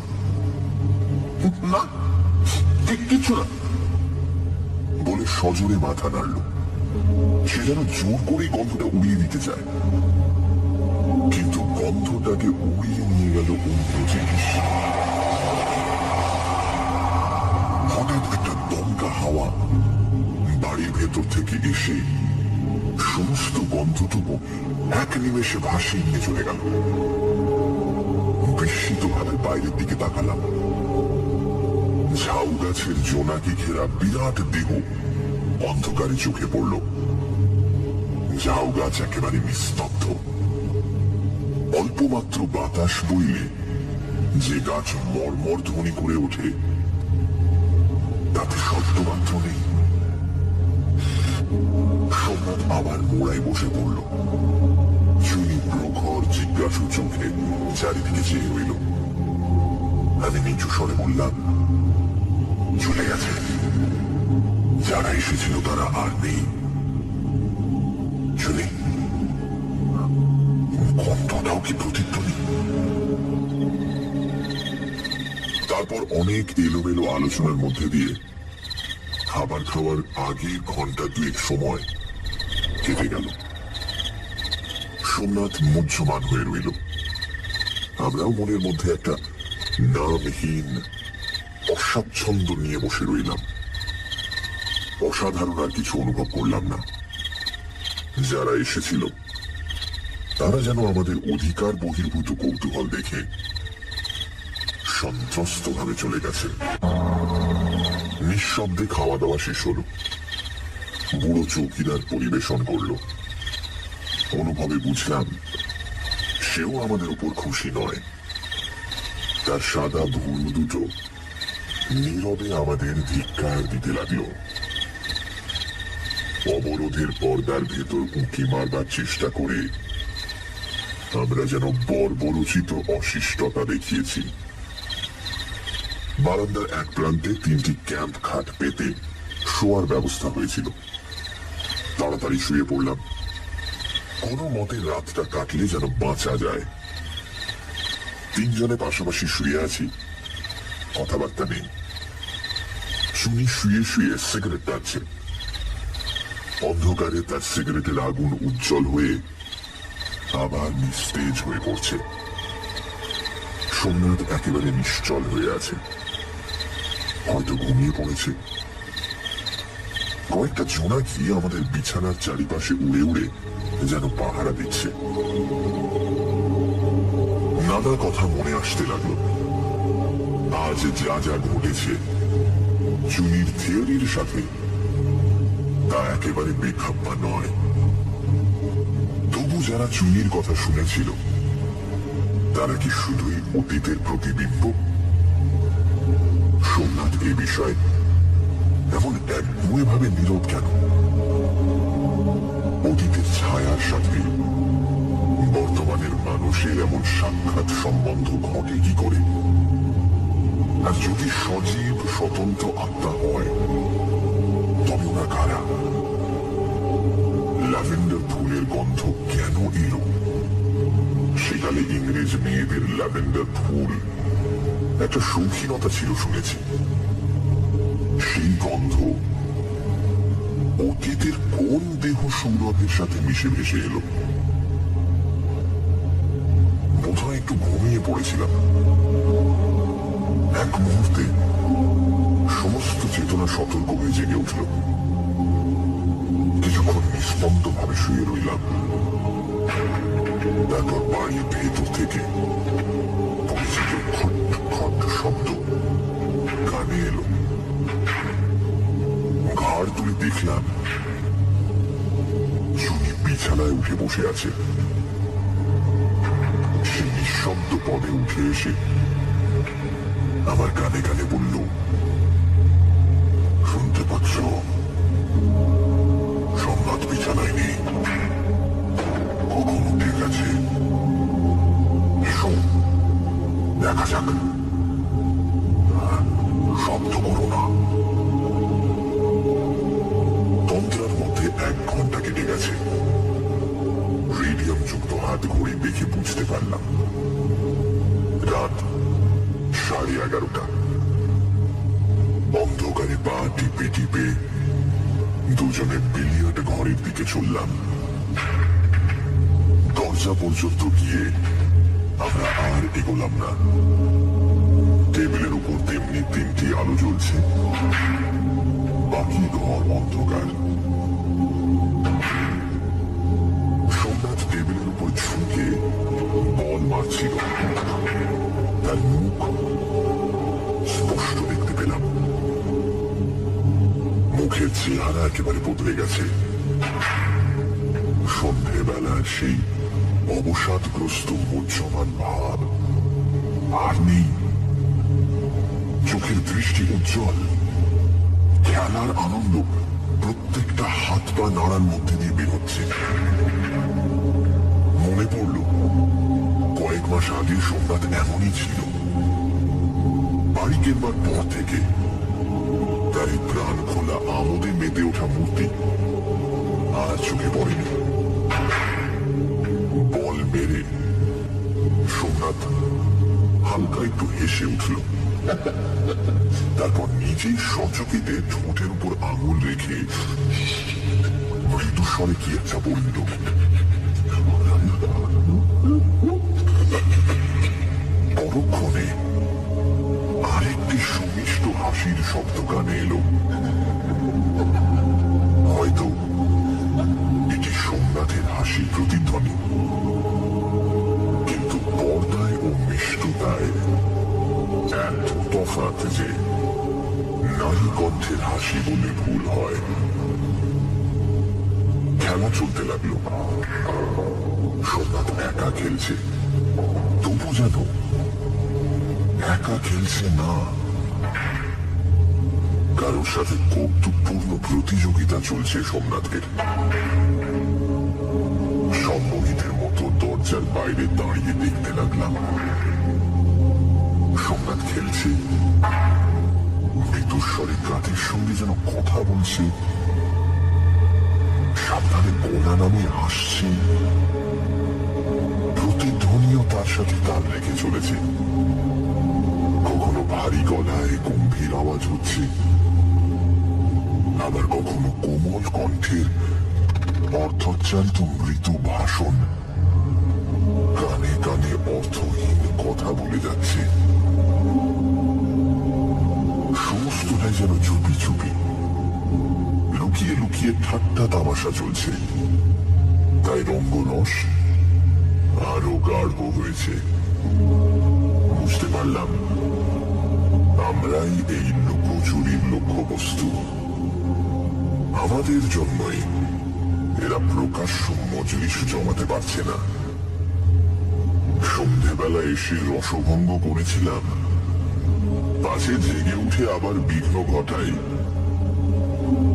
A: না, কিচ্ছু না বলে সজোরে মাথা নাড়ল। সে যেন জোর করে গন্ধটা উড়িয়ে দিতে চায়, কিন্তু গন্ধটাকে উড়িয়ে নিয়ে গেল অন্য জিনিস। হঠাৎ একটা দমকা হাওয়া বাড়ির ভেতর থেকে এসে সমস্ত গন্ধটুকু এক নিমেষে ভাসিয়ে নিয়ে চলে গেল। বিস্মিত ভাবে বাইরের দিকে তাকালাম। ঝাউ গাছের জোনাকি ঘেরা বিরাট দেহ অন্ধকারে চোখে পড়ল। ঝাউ গাছ একেবারে নিস্তব্ধ। অল্প মাত্র বাতাস বইলে যে গাছ মর্মর ধ্বনি করে ওঠে তাতে শব্দমাত্র নেই। সোমনাথ আবার মোড়ায় বসে পড়ল। চুনি প্রখর জিজ্ঞাসু চোখে চারিদিকে চেয়ে রইল। আমি নিচু স্বরে বললাম, চলে গেছে। যারা এসেছিল তারা আর নেই। চুনি, গন্ধটাও কি প্রতিধ্বনি? তারপর অনেক এলোমেলো আলোচনার মধ্যে দিয়ে খাবার খাওয়ার আগের ঘন্টা দুয়েক সময় কেটে গেল। সোমনাথ মুহ্যমান হয়ে রইল। আমরাও মনের মধ্যে একটা নামহীন অস্বাচ্ছন্দ্য নিয়ে বসে রইলাম। অসাধারণ আর কিছু অনুভব করলাম না। যারা এসেছিল তারা যেন আমাদের অধিকার বহির্ভূত কৌতূহল দেখে সন্ত্রস্ত ভাবে চলে গেছে। নিঃশব্দে খাওয়া দাওয়া শেষ হলো। বুড়ো চৌকিদার পরিবেশন করলো। অনুভবে বুঝলাম সেও আমাদের উপর খুশি নয়। তার সাদা ভুল দুটো নীরবে আমাদের ধিক্কার দিতে লাগলো। অবরোধের পর্দার ভেতর উঁকি মারবার চেষ্টা করে আমরা যেন বর্বরোচিত অশিষ্টতা দেখিয়েছি। বারান্দার এক প্রান্তে 3টি ক্যাম্প খাট পেতে শোয়ার ব্যবস্থা হয়েছিল। তাড়াতাড়ি শুয়ে পড়লাম। কোনো মতে রাতটা কাটলে যেন বাঁচা যায়। 3 জনে পাশাপাশি শুয়ে আছি, কথাবার্তা নেই। চুনি শুয়ে শুয়ে সিগারেট টানছে। অন্ধকারে তার সিগারেটের আগুন উজ্জ্বল হয়ে আবার নিস্তেজ হয়ে পড়ছে। সোমনাথ একেবারে নিশ্চল হয়ে আছে, হয়তো ঘুমিয়ে পড়েছে। কয়েকটা জোনাকি আমাদের বিছানার চারিপাশে উড়ে উড়ে যেন পাহারা দিচ্ছে। নানা কথা মনে আসতে লাগলো। আজ যা যা ঘটেছে চুনির থিওরির সাথে তা একেবারে বেখাপ্পা নয়। তবু যারা চুনির কথা শুনেছিল তারা কি শুধুই অতীতের প্রতিবিম্ব? সোমনাথ এ বিষয়ে এমন একগুঁয়ে ভাবে নীরব কেন? অতীতের ছায়ার সাথে বর্তমানের মানুষের এমন সাক্ষাৎ সম্বন্ধ ঘটে কি করে? আর যদি সজীব স্বতন্ত্র আত্মা হয় তবে ওরা কারা? ল্যাভেন্ডার ফুলের গন্ধ কেন এলো? সেকালে ইংরেজ মেয়েদের ল্যাভেন্ডার ফুল একটা শৌখিনতা ছিল শুনেছি। সেই গন্ধ অতীতের কোন দেহ সৌরভের সাথে মিশে ভেসে এলো? বোধহয় একটু ঘুমিয়ে পড়েছিলাম। এক মুহূর্তে সমস্ত চেতনা সতর্ক হয়ে জেগে উঠল। কিছুক্ষণ নিস্পন্দ ভাবে শুয়ে রইলাম। তারপর বাড়ির ভেতর থেকে পরিচিত খট খট শব্দ কানে এলো। ঘাড় তুলে দেখলাম চুনি বিছানায় উঠে বসে আছে। সে নিঃশব্দ পদে উঠে এসে আমার কানে কানে বলল, শুনতে পাচ্ছ? সোমনাথ বিছানায় নেই, কখন উঠে গেছে। এসো দেখা যাক। শব্দ করো না। তন্ত্রার মধ্যে 1 ঘন্টা কেটে গেছে। রেডিয়াম যুক্ত হাত ঘড়ি দেখে বুঝতে পারলাম রাত 11:30। অন্ধকারে পা টিপে টিপে দুজনে বিলিয়ার্ড ঘরের দিকে চললাম। দরজা পর্যন্ত গিয়ে আমরা আর এগোলাম না। টেবিলের উপর তেমনি 3টি আলো জ্বলছে, বাকি ঘর অন্ধকার। সোমনাথ টেবিলের উপর ঝুঁকে বল মারছিল। তার মুখ স্পষ্ট দেখতে পেলাম। মুখের চেহারা একেবারে বদলে গেছে। সন্ধেবেলার সেই অবসাদগ্রস্ত মুহ্যমান ভাব আর নেই। চোখের দৃষ্টি উজ্জ্বল। খেলার আনন্দ প্রত্যেকটা হাত পা নাড়ার মধ্যে দিয়ে বেরোচ্ছে। মনে পড়ল কয়েক মাস আগে সোমনাথ এমনই ছিল। বাড়ি কেনবার পর থেকে তার এই প্রাণ খোলা আমোদে মেতে ওঠা মূর্তি আর চোখে পড়েনি। বল মেরে সোমনাথ হালকা একটু হেসে উঠল। তারপর নিজেই সচকিতে ঠোঁটের উপর আঙুল রেখে মৃদু স্বরে কি একটা বলল। পরক্ষণে আরেকটি সুমিষ্ট হাসির শব্দ কানে এলো। হয়তো এটি সোমনাথের হাসির প্রতিধ্বনি, কিন্তু পর্দায় ও মিষ্টতায় এত তফাৎ যে নারী কণ্ঠের হাসি বলে ভুল হয়। খেলা চলতে লাগলো। সোমনাথ একা খেলছে, তবু যেন একা খেলছে না, কারোর সাথে কৌতুকপূর্ণ প্রতিযোগিতা চলছে সোমনাথের। সম্মোহিতের মতো দরজার বাইরে দাঁড়িয়ে দেখতে লাগলাম। সোমনাথ খেলছে, মৃত্যুস্বরে প্রাতের সঙ্গে যেন কথা বলছে, সাবধানে গোনা নামে হাসছে। প্রতিধ্বনিও তার সাথে তাল রেখে চলেছে। কখনো ভারী গলায় গম্ভীর আওয়াজ হচ্ছে, আবার কখনো কোমল কণ্ঠের অর্থোচ্চারিত মৃদু ভাষণ কানে কানে অর্থহীন কথা বলে যাচ্ছে। সমস্তটাই যেন চুপি চুপি, লুকিয়ে লুকিয়ে ঠাট্টা তামাশা চলছে। তাই রঙ্গরস আরো গাঢ় হয়েছে। বুঝতে পারলাম আমরাই এই লুকোচুরির লক্ষ্যবস্তু। আমাদের জন্যই এরা প্রকাশ্য মজলিস জমাতে পারছে না। সন্ধেবেলা এসে রসভঙ্গ করেছিলাম, পাশে জেগে উঠে আবার বিঘ্ন ঘটাই।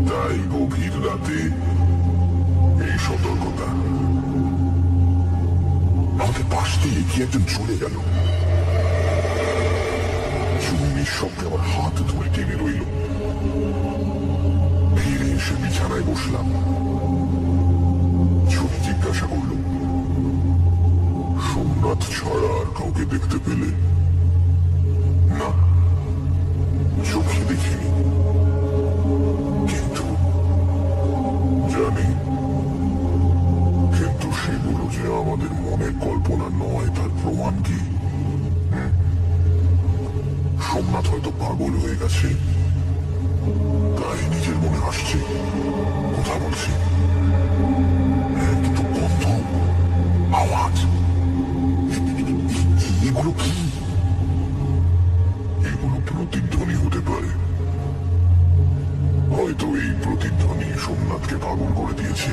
A: তাই গভীর রাতে এই সতর্কতা। আমাদের পাশ দিয়ে কি একজন চলে গেল। চুনি নিঃশব্দে আমার হাত ধরে টেনে রইল। ফিরে এসে বিছানায় বসলাম। চুনি জিজ্ঞাসা করল, সোমনাথ ছাড়া আর কাউকে দেখতে পেলে? না, চোখে দেখিনি, কিন্তু জানি, কিন্তু সেগুলো যে আমাদের মনের কল্পনা নয় তার প্রমাণ কি? সোমনাথ হয়তো পাগল হয়ে গেছে, তাই নিজের মনে হাসছে, কথা বলছে। কিন্তু গন্ধ, আওয়াজ, এগুলো কি? এগুলো প্রতিধ্বনি হতে পারে। হয়তো এই প্রতিধ্বনি সোমনাথকে পাগল করে দিয়েছে।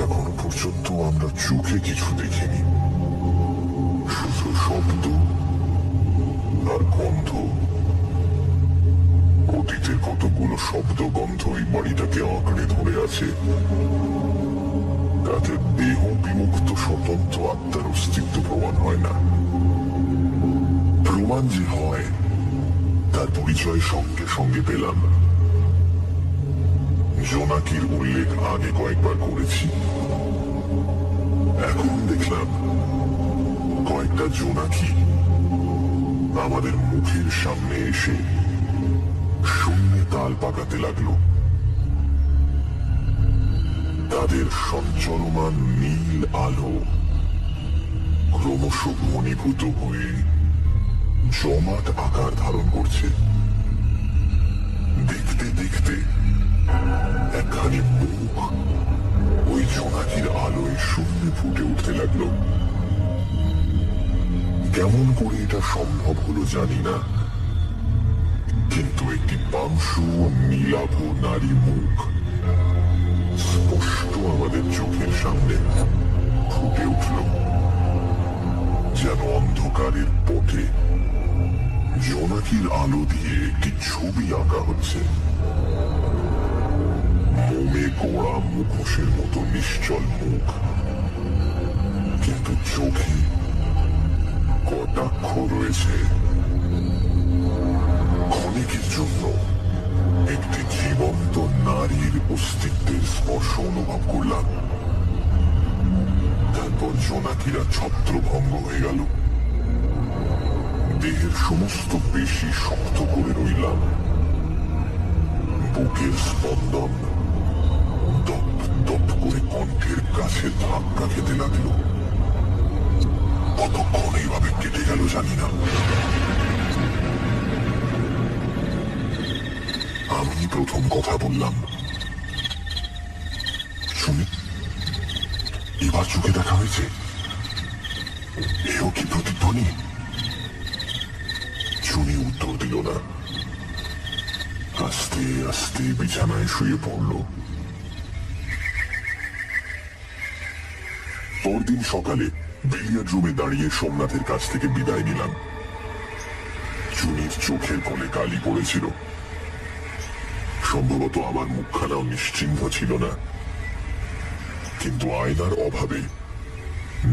A: এখনো পর্যন্ত আমরা চোখে কিছু দেখিনি, শুধু শব্দ আর গন্ধ। অতীতের কতগুলো শব্দ গন্ধ এই বাড়িটাকে আঁকড়ে ধরে আছে। তাতে দেহ বিমুক্ত স্বতন্ত্র আত্মার অস্তিত্ব প্রমাণ হয় না। প্রমাণ যে হয় তার পরিচয় সঙ্গে সঙ্গে পেলাম। জোনাকির উল্লেখ আগে কয়েকবার করেছি, এখন দেখলাম কয়েকটা জোনাকি আমাদের মুখের সামনে এসে শূন্যে তাল পাকাতে লাগলো। তাদের সঞ্চরমান নীল আলো ক্রমশ ঘনীভূত হয়ে জমাট আকার ধারণ করছে। দেখতে দেখতে একখানি মুখ ওই জোনাকির আলোয় শূন্যে ফুটে উঠতে লাগলো। কেমন করে এটা সম্ভব হলো জানি না, কিন্তু একটি পাংশু নীলাভ নারী মুখ স্পষ্ট আমাদের চোখের সামনে ফুটে উঠল। যেন অন্ধকারের পথে জোনাকির আলো দিয়ে একটি ছবি আঁকা হচ্ছে। মোমে গোড়া মুখোশের মতো নিশ্চল মুখ, কিন্তু চোখে কটাক্ষ রয়েছে। ক্ষণিকের জন্য একটি জীবন্ত নারীর অস্তিত্বের স্পর্শ অনুভব করলাম। তারপর জোনাকিরা ছত্রভঙ্গ হয়ে গেল। দেহের সমস্ত পেশি শক্ত করে রইলাম। বুকের স্পন্দন দপ দপ করে কণ্ঠের কাছে ধাক্কা খেতে লাগলো। কতক্ষণ এইভাবে কেটে গেল জানি না। প্রথম কথা বললাম। শুনি, এবার চোখে দেখা হয়েছে? এও কি প্রতিধ্বনি? চুনি উত্তর দিল না। আস্তে আস্তে বিছানায় শুয়ে পড়ল। পরদিন সকালে বিলিয়ার্ড রুমে দাঁড়িয়ে সোমনাথের কাছ থেকে বিদায় নিলাম। চুনির চোখের কোণে কালি পড়েছিল। সম্ভবত আমার মুখখানাও নিশ্চিহ্ন ছিল না, কিন্তু আয়নার অভাবে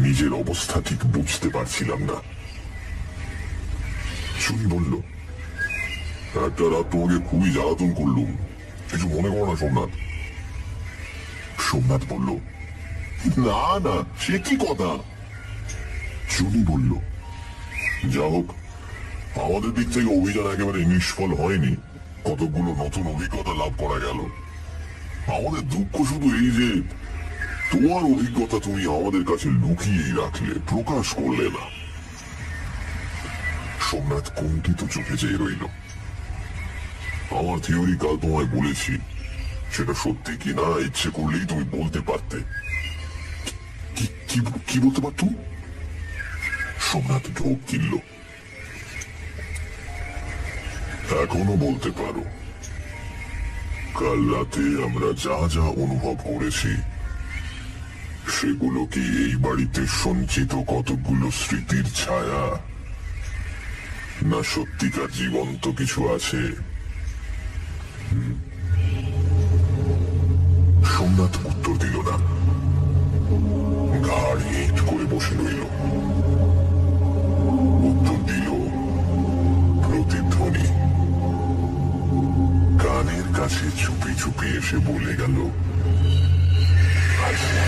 A: নিজের অবস্থা ঠিক বুঝতে পারছিলাম না। চুনি বলল, একটা রাত তোমাকে খুবই জ্বালাতন করলুম, কিছু মনে করো না সোমনাথ। সোমনাথ বলল, না না, সে কি কথা। চুনি বলল, যা হোক, আমাদের দিক থেকে অভিযান একেবারে নিষ্ফল হয়নি, কতগুলো নতুন অভিজ্ঞতা লাভ করা গেল। আমাদের দুঃখ শুধু এই যে তোমার অভিজ্ঞতা তুমি আমাদের কাছে লুকিয়েই রাখলে, প্রকাশ করলে না। সোমনাথ কুণ্ঠিত চোখে চেয়ে রইল। আমার থিওরি কাল তোমায় বলেছি, সেটা সত্যি কি না ইচ্ছে করলেই তুমি বলতে পারতে। কি বলতে পারতো? সোমনাথ ঢোক গিলল। এখনো বলতে পারো। কাল রাতে আমরা যা যা অনুভব করেছি, সেগুলো কি এই বাড়িতে সঞ্চিত কতগুলো স্মৃতির ছায়া, না সত্যিকার জীবন্ত কিছু আছে? সোমনাথ উত্তর দিল না, ঘাড় হেঁট করে বসে রইল। উত্তর দিল প্রতিধ্বনি। কানের কাছে চুপি চুপি এসে বলে গেল, আচ্ছা।